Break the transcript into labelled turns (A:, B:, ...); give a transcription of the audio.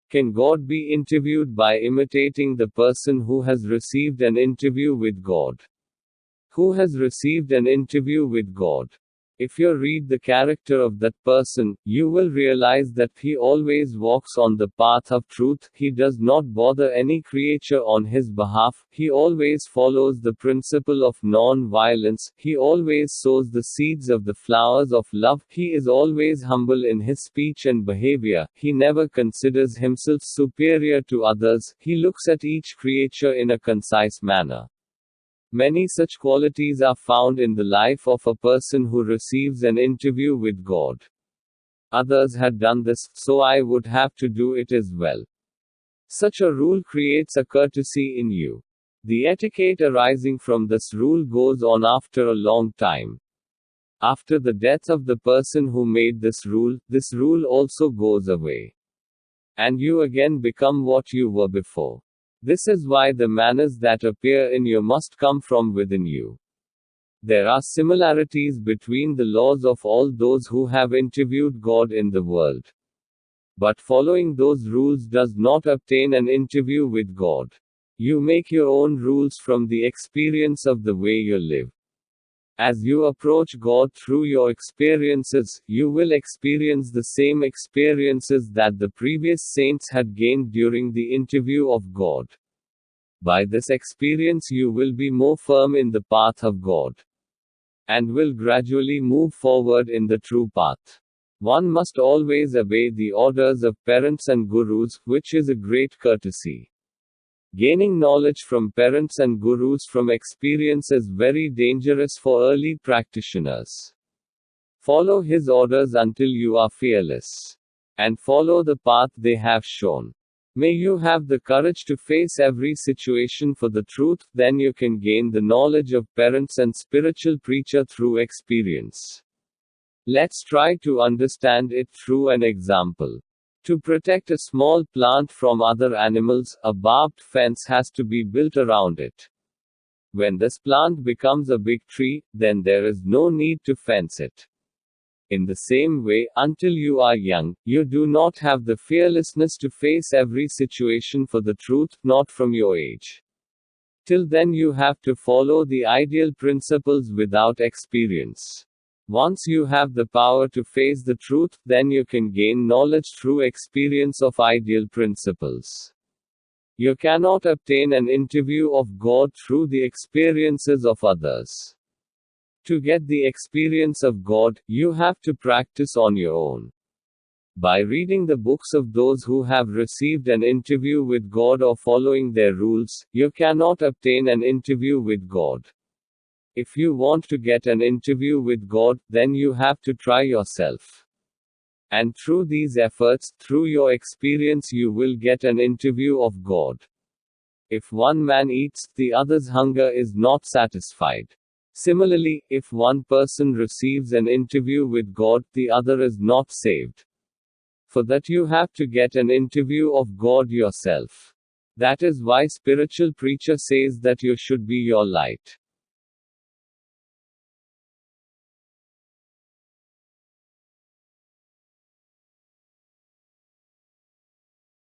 A: Can God be interviewed by imitating the person who has received an interview with God? Who has received an interview with God? If you read the character of that person, you will realize that he always walks on the path of truth, he does not bother any creature on his behalf, he always follows the principle of non-violence, he always sows the seeds of the flowers of love, he is always humble in his speech and behavior, he never considers himself superior to others, he looks at each creature in a concise manner. Many such qualities are found in the life of a person who receives an interview with God. Others had done this, so I would have to do it as well. Such a rule creates a courtesy in you. The etiquette arising from this rule goes on after a long time. After the death of the person who made this rule also goes away. And you again become what you were before. This is why the manners that appear in you must come from within you. There are similarities between the laws of all those who have interviewed God in the world. But following those rules does not obtain an interview with God. You make your own rules from the experience of the way you live. As you approach God through your experiences, you will experience the same experiences that the previous saints had gained during the interview of God. By this experience, you will be more firm in the path of God and will gradually move forward in the true path. One must always obey the orders of parents and gurus, which is a great courtesy. Gaining knowledge from parents and gurus from experience is very dangerous for early practitioners. Follow his orders until you are fearless. And follow the path they have shown. May you have the courage to face every situation for the truth, then you can gain the knowledge of parents and spiritual preacher through experience. Let's try to understand it through an example. To protect a small plant from other animals, a barbed fence has to be built around it. When this plant becomes a big tree, then there is no need to fence it. In the same way, until you are young, you do not have the fearlessness to face every situation for the truth, not from your age. Till then you have to follow the ideal principles without experience. Once you have the power to face the truth, then you can gain knowledge through experience of ideal principles. You cannot obtain an interview of God through the experiences of others. To get the experience of God, you have to practice on your own. By reading the books of those who have received an interview with God or following their rules, you cannot obtain an interview with God. If you want to get an interview with God, then you have to try yourself. And through these efforts, through your experience, you will get an interview of God. If one man eats, the other's hunger is not satisfied. Similarly, if one person receives an interview with God, the other is not saved. For that you have to get an interview of God yourself. That is why spiritual preacher says that you should be your light.